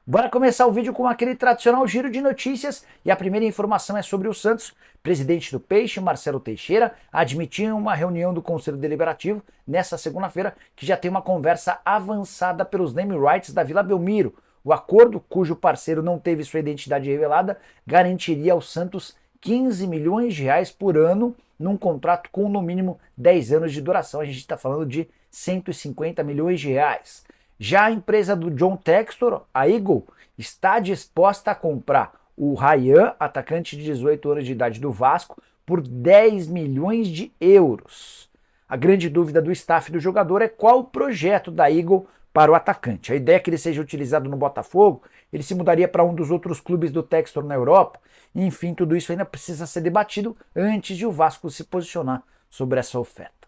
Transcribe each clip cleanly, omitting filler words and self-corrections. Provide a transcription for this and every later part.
Bora começar o vídeo com aquele tradicional giro de notícias e a primeira informação é sobre o Santos. Presidente do Peixe, Marcelo Teixeira, admitiu em uma reunião do Conselho Deliberativo nesta segunda-feira que já tem uma conversa avançada pelos name rights da Vila Belmiro. O acordo, cujo parceiro não teve sua identidade revelada, garantiria ao Santos 15 milhões de reais por ano num contrato com no mínimo 10 anos de duração. A gente está falando de 150 milhões de reais. Já a empresa do John Textor, a Eagle, está disposta a comprar o Ryan, atacante de 18 anos de idade do Vasco, por 10 milhões de euros. A grande dúvida do staff do jogador é qual o projeto da Eagle para o atacante. A ideia é que ele seja utilizado no Botafogo, ele se mudaria para um dos outros clubes do Textor na Europa. Enfim, tudo isso ainda precisa ser debatido antes de o Vasco se posicionar sobre essa oferta.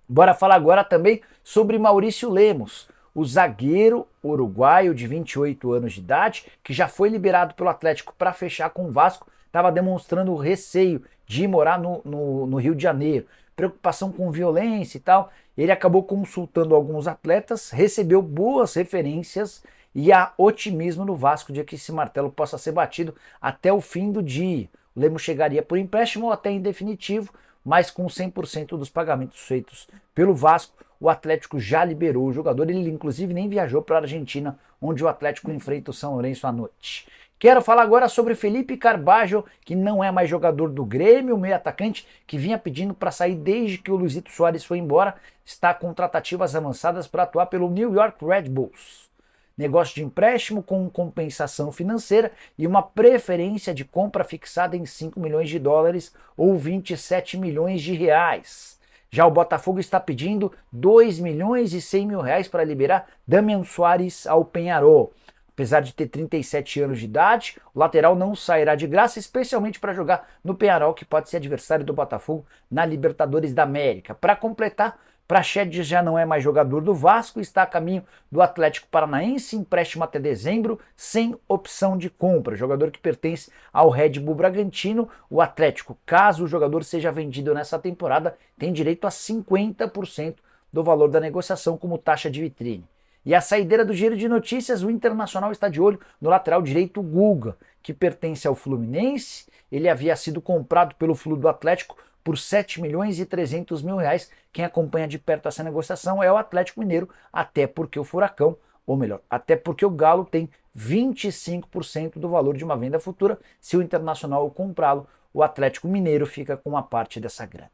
Bora falar agora também sobre Maurício Lemos, o zagueiro uruguaio de 28 anos de idade, que já foi liberado pelo Atlético para fechar com o Vasco, estava demonstrando receio de morar no Rio de Janeiro, preocupação com violência e tal. Ele acabou consultando alguns atletas, recebeu boas referências e há otimismo no Vasco de que esse martelo possa ser batido até o fim do dia. O Lemos chegaria por empréstimo ou até em definitivo, mas com 100% dos pagamentos feitos pelo Vasco, o Atlético já liberou o jogador. Ele inclusive nem viajou para a Argentina, onde o Atlético enfrenta o São Lourenço à noite. Quero falar agora sobre Felipe Carbajo, que não é mais jogador do Grêmio, o meio atacante que vinha pedindo para sair desde que o Luizito Soares foi embora, está com tratativas avançadas para atuar pelo New York Red Bulls. Negócio de empréstimo com compensação financeira e uma preferência de compra fixada em 5 milhões de dólares ou 27 milhões de reais. Já o Botafogo está pedindo 2 milhões e 100 mil reais para liberar Damian Soares ao Peñarol. Apesar de ter 37 anos de idade, o lateral não sairá de graça, especialmente para jogar no Peñarol, que pode ser adversário do Botafogo na Libertadores da América. Para completar, Praxedes já não é mais jogador do Vasco, está a caminho do Atlético Paranaense, empréstimo até dezembro, sem opção de compra. Jogador que pertence ao Red Bull Bragantino. O Atlético, caso o jogador seja vendido nessa temporada, tem direito a 50% do valor da negociação como taxa de vitrine. E a saideira do giro de notícias, o Internacional está de olho no lateral direito Guga, que pertence ao Fluminense. Ele havia sido comprado pelo Flu do Atlético por 7 milhões e 300 mil reais. Quem acompanha de perto essa negociação é o Atlético Mineiro, até porque o Furacão, ou melhor, até porque o Galo tem 25% do valor de uma venda futura. Se o Internacional comprá-lo, o Atlético Mineiro fica com uma parte dessa grana.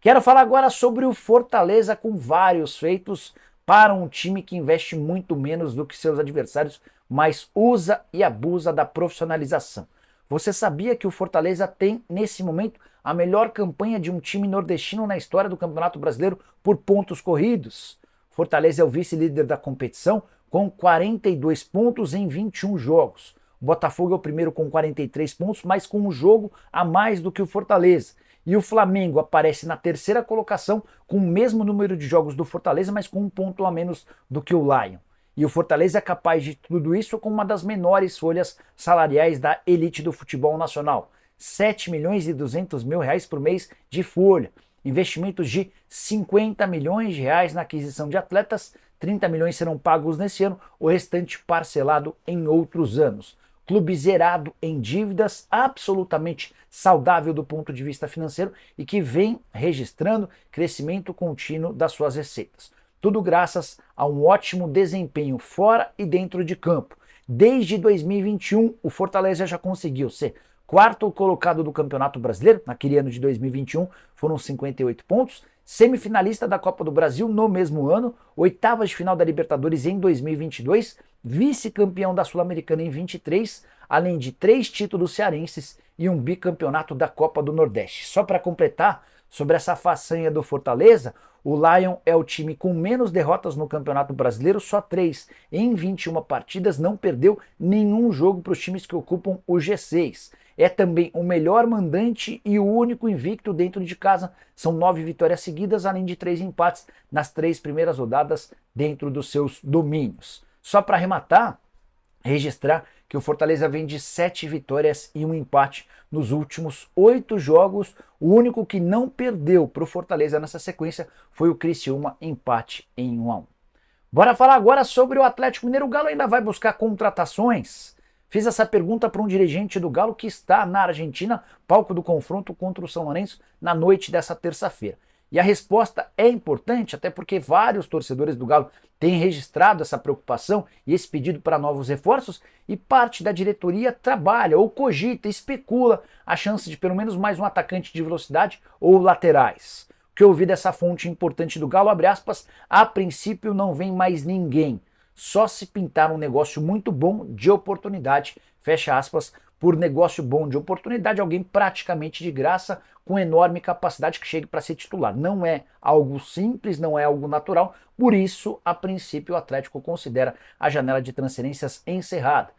Quero falar agora sobre o Fortaleza, com vários feitos para um time que investe muito menos do que seus adversários, mas usa e abusa da profissionalização. Você sabia que o Fortaleza tem, nesse momento, a melhor campanha de um time nordestino na história do Campeonato Brasileiro por pontos corridos? Fortaleza é o vice-líder da competição com 42 pontos em 21 jogos. O Botafogo é o primeiro com 43 pontos, mas com um jogo a mais do que o Fortaleza. E o Flamengo aparece na terceira colocação com o mesmo número de jogos do Fortaleza, mas com um ponto a menos do que o Lion. E o Fortaleza é capaz de tudo isso com uma das menores folhas salariais da elite do futebol nacional. 7 milhões e 200 mil reais por mês de folha. Investimentos de 50 milhões de reais na aquisição de atletas, 30 milhões serão pagos nesse ano, o restante parcelado em outros anos. Clube zerado em dívidas, absolutamente saudável do ponto de vista financeiro e que vem registrando crescimento contínuo das suas receitas. Tudo graças a um ótimo desempenho fora e dentro de campo. Desde 2021, o Fortaleza já conseguiu ser quarto colocado do Campeonato Brasileiro, naquele ano de 2021 foram 58 pontos, semifinalista da Copa do Brasil no mesmo ano, oitavas de final da Libertadores em 2022, vice-campeão da Sul-Americana em 23, além de 3 títulos cearenses e um bicampeonato da Copa do Nordeste. Só para completar, sobre essa façanha do Fortaleza, o Lion é o time com menos derrotas no Campeonato Brasileiro, só 3. Em 21 partidas não perdeu nenhum jogo para os times que ocupam o G6. É também o melhor mandante e o único invicto dentro de casa. São 9 vitórias seguidas, além de 3 empates nas 3 primeiras rodadas dentro dos seus domínios. Só para arrematar, registrar que o Fortaleza vem de 7 vitórias e um empate nos últimos 8 jogos. O único que não perdeu para o Fortaleza nessa sequência foi o Criciúma, empate em 1-1. Bora falar agora sobre o Atlético Mineiro. O Galo ainda vai buscar contratações? Fiz essa pergunta para um dirigente do Galo que está na Argentina, palco do confronto contra o São Lourenço, na noite dessa terça-feira. E a resposta é importante, até porque vários torcedores do Galo têm registrado essa preocupação e esse pedido para novos reforços, e parte da diretoria trabalha ou cogita, especula a chance de pelo menos mais um atacante de velocidade ou laterais. O que eu ouvi dessa fonte importante do Galo, abre aspas, a princípio não vem mais ninguém, só se pintar um negócio muito bom de oportunidade, fecha aspas, por negócio bom de oportunidade, alguém praticamente de graça, com enorme capacidade que chegue para ser titular. Não é algo simples, não é algo natural, por isso, a princípio, o Atlético considera a janela de transferências encerrada.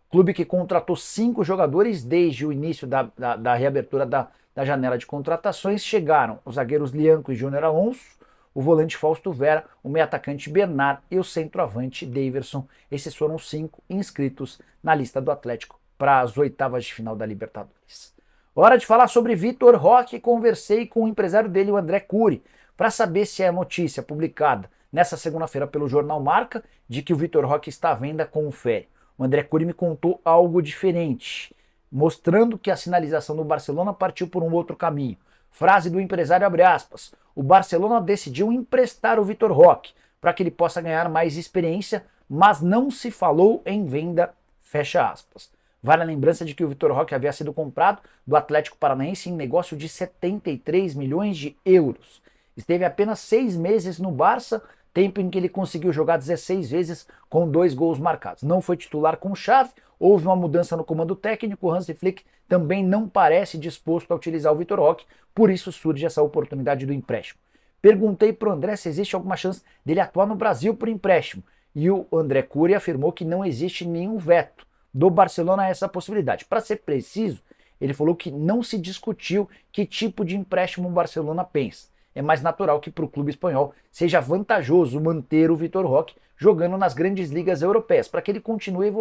Clube que contratou 5 jogadores desde o início da reabertura da janela de contratações, chegaram os zagueiros Lianco e Júnior Alonso, o volante Fausto Vera, o meio-atacante Bernard e o centroavante Daverson. Esses foram os 5 inscritos na lista do Atlético para as oitavas de final da Libertadores. Hora de falar sobre Vitor Roque. Conversei com o empresário dele, o André Cury, para saber se é a notícia publicada nessa segunda-feira pelo jornal Marca de que o Vitor Roque está à venda, confere. O André Cury me contou algo diferente, mostrando que a sinalização do Barcelona partiu por um outro caminho. Frase do empresário, abre aspas, o Barcelona decidiu emprestar o Vitor Roque para que ele possa ganhar mais experiência, mas não se falou em venda, fecha aspas. Vale a lembrança de que o Vitor Roque havia sido comprado do Atlético Paranaense em negócio de 73 milhões de euros. Esteve apenas 6 meses no Barça, tempo em que ele conseguiu jogar 16 vezes com 2 gols marcados. Não foi titular com chave, houve uma mudança no comando técnico, o Hansi Flick também não parece disposto a utilizar o Vitor Roque, por isso surge essa oportunidade do empréstimo. Perguntei para o André se existe alguma chance dele atuar no Brasil por empréstimo, e o André Cury afirmou que não existe nenhum veto do Barcelona a essa possibilidade. Para ser preciso, ele falou que não se discutiu que tipo de empréstimo o Barcelona pensa. É mais natural que para o clube espanhol seja vantajoso manter o Vitor Roque jogando nas grandes ligas europeias, para que ele continue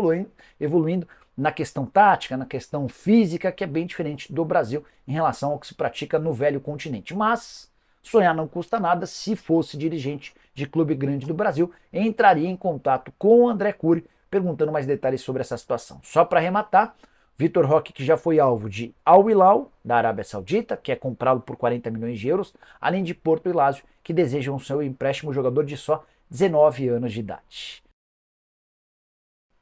evoluindo na questão tática, na questão física, que é bem diferente do Brasil em relação ao que se pratica no velho continente. Mas sonhar não custa nada. Se fosse dirigente de clube grande do Brasil, entraria em contato com o André Cury, perguntando mais detalhes sobre essa situação. Só para arrematar, Vitor Roque, que já foi alvo de Al Hilal, da Arábia Saudita, que é comprá-lo por 40 milhões de euros, além de Porto e Lazio, que desejam seu empréstimo, jogador de só 19 anos de idade.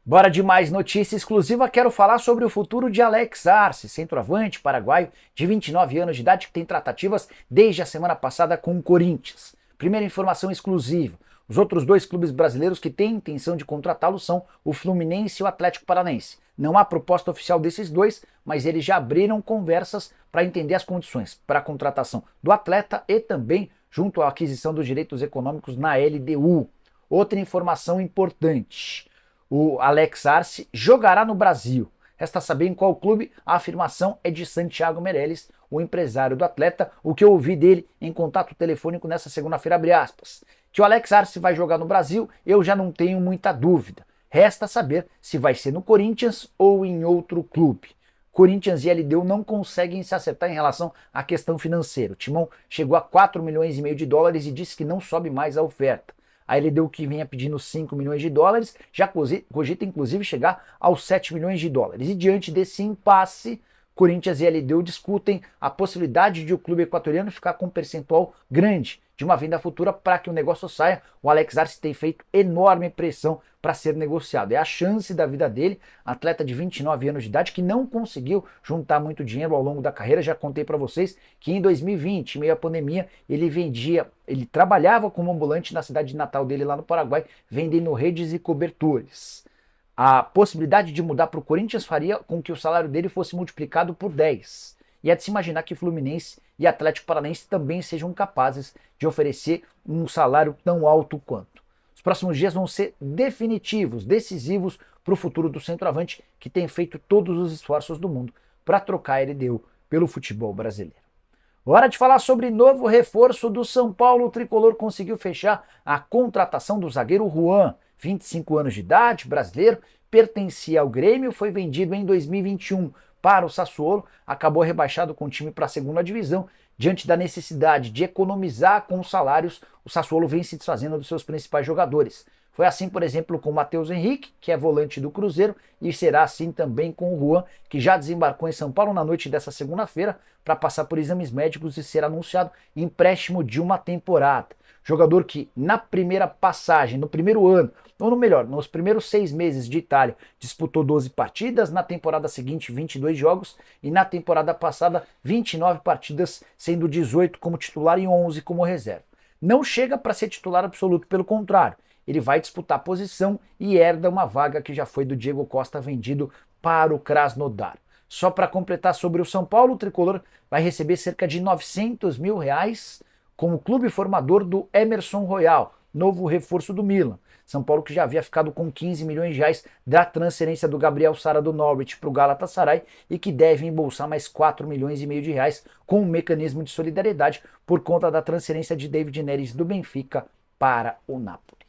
Bora de mais notícia exclusiva, quero falar sobre o futuro de Alex Arce, centroavante paraguaio de 29 anos de idade, que tem tratativas desde a semana passada com o Corinthians. Primeira informação exclusiva. Os outros 2 clubes brasileiros que têm intenção de contratá-lo são o Fluminense e o Atlético Paranaense. Não há proposta oficial desses 2, mas eles já abriram conversas para entender as condições para a contratação do atleta e também junto à aquisição dos direitos econômicos na LDU. Outra informação importante, o Alex Arce jogará no Brasil. Resta saber em qual clube. A afirmação é de Santiago Meirelles, o empresário do atleta, o que eu ouvi dele em contato telefônico nessa segunda-feira, abre aspas. Que o Alex Arce vai jogar no Brasil, eu já não tenho muita dúvida. Resta saber se vai ser no Corinthians ou em outro clube. Corinthians e LDU não conseguem se acertar em relação à questão financeira. O Timão chegou a 4 milhões e meio de dólares e disse que não sobe mais a oferta. A LDU, que vinha pedindo 5 milhões de dólares, já cogita inclusive chegar aos 7 milhões de dólares. E diante desse impasse, Corinthians e LDU discutem a possibilidade de o clube equatoriano ficar com um percentual grande de uma venda futura para que o negócio saia. O Alex Arce tem feito enorme pressão para ser negociado. É a chance da vida dele, atleta de 29 anos de idade que não conseguiu juntar muito dinheiro ao longo da carreira. Já contei para vocês que em 2020, meio à pandemia, ele trabalhava como ambulante na cidade de natal dele lá no Paraguai, vendendo redes e cobertores. A possibilidade de mudar para o Corinthians faria com que o salário dele fosse multiplicado por 10. E é de se imaginar que Fluminense e Atlético Paranaense também sejam capazes de oferecer um salário tão alto quanto. Os próximos dias vão ser definitivos, decisivos para o futuro do centroavante, que tem feito todos os esforços do mundo para trocar a LDU pelo futebol brasileiro. Hora de falar sobre novo reforço do São Paulo. O tricolor conseguiu fechar a contratação do zagueiro Juan, 25 anos de idade, brasileiro, pertencia ao Grêmio, foi vendido em 2021 para o Sassuolo, acabou rebaixado com o time para a segunda divisão. Diante da necessidade de economizar com os salários, o Sassuolo vem se desfazendo dos seus principais jogadores. Foi assim, por exemplo, com o Matheus Henrique, que é volante do Cruzeiro, e será assim também com o Juan, que já desembarcou em São Paulo na noite dessa segunda-feira para passar por exames médicos e ser anunciado empréstimo de uma temporada. Jogador que na primeira passagem, no primeiro ano, ou no melhor, nos primeiros 6 meses de Itália, disputou 12 partidas, na temporada seguinte 22 jogos e na temporada passada 29 partidas, sendo 18 como titular e 11 como reserva. Não chega para ser titular absoluto, pelo contrário, ele vai disputar a posição e herda uma vaga que já foi do Diego Costa vendido para o Krasnodar. Só para completar sobre o São Paulo, o tricolor vai receber cerca de R$900 mil como clube formador do Emerson Royal, novo reforço do Milan. São Paulo que já havia ficado com 15 milhões de reais da transferência do Gabriel Sara do Norwich para o Galatasaray e que deve embolsar mais 4 milhões e meio de reais com um mecanismo de solidariedade por conta da transferência de David Neres do Benfica para o Napoli.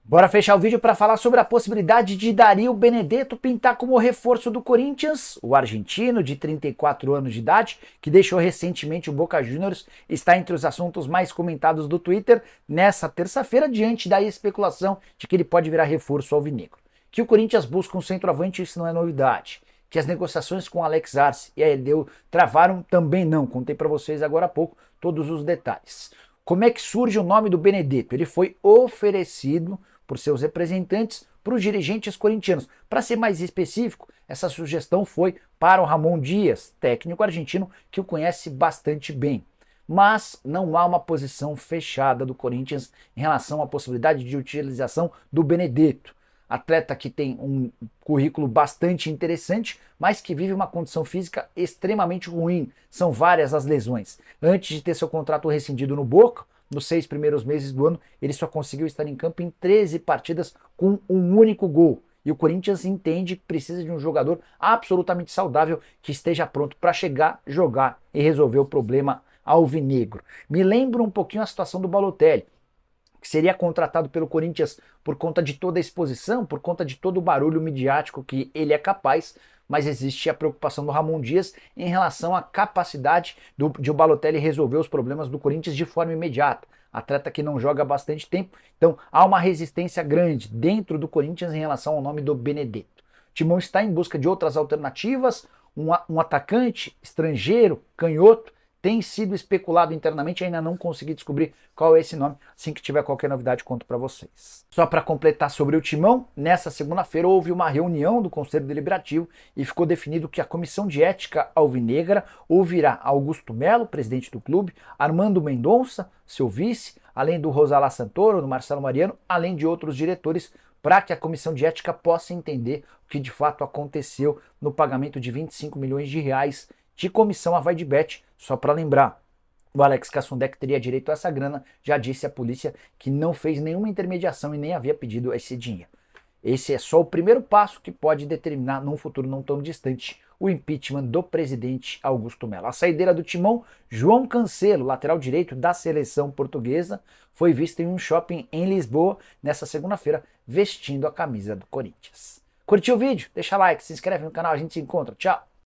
Bora fechar o vídeo para falar sobre a possibilidade de Dario Benedetto pintar como reforço do Corinthians. O argentino, de 34 anos de idade, que deixou recentemente o Boca Juniors, está entre os assuntos mais comentados do Twitter nessa terça-feira, diante da especulação de que ele pode virar reforço alvinegro. Que o Corinthians busca um centroavante, isso não é novidade. Que as negociações com Alex Arce e a Eldeu travaram, também não. Contei para vocês agora há pouco todos os detalhes. Como é que surge o nome do Benedetto? Ele foi oferecido por seus representantes para os dirigentes corintianos. Para ser mais específico, essa sugestão foi para o Ramon Dias, técnico argentino que o conhece bastante bem. Mas não há uma posição fechada do Corinthians em relação à possibilidade de utilização do Benedetto. Atleta que tem um currículo bastante interessante, mas que vive uma condição física extremamente ruim. São várias as lesões. Antes de ter seu contrato rescindido no Boca, nos 6 primeiros meses do ano, ele só conseguiu estar em campo em 13 partidas com um único gol. E o Corinthians entende que precisa de um jogador absolutamente saudável que esteja pronto para chegar, jogar e resolver o problema alvinegro. Me lembra um pouquinho a situação do Balotelli, que seria contratado pelo Corinthians por conta de toda a exposição, por conta de todo o barulho midiático que ele é capaz, mas existe a preocupação do Ramon Dias em relação à capacidade de o Balotelli resolver os problemas do Corinthians de forma imediata. Atleta que não joga há bastante tempo, então há uma resistência grande dentro do Corinthians em relação ao nome do Benedetto. O Timão está em busca de outras alternativas, um atacante estrangeiro, canhoto, tem sido especulado internamente, ainda não consegui descobrir qual é esse nome. Assim que tiver qualquer novidade, conto para vocês. Só para completar sobre o Timão, nessa segunda-feira houve uma reunião do Conselho Deliberativo e ficou definido que a Comissão de Ética alvinegra ouvirá Augusto Melo, presidente do clube, Armando Mendonça, seu vice, além do Rosalá Santoro, do Marcelo Mariano, além de outros diretores, para que a Comissão de Ética possa entender o que de fato aconteceu no pagamento de 25 milhões de reais de comissão à Vaidbet. Só para lembrar, o Alex Cassundec teria direito a essa grana, já disse a polícia que não fez nenhuma intermediação e nem havia pedido esse dinheiro. Esse é só o primeiro passo que pode determinar, num futuro não tão distante, o impeachment do presidente Augusto Melo. A saideira do Timão, João Cancelo, lateral direito da seleção portuguesa, foi visto em um shopping em Lisboa nessa segunda-feira, vestindo a camisa do Corinthians. Curtiu o vídeo? Deixa like, se inscreve no canal, a gente se encontra. Tchau!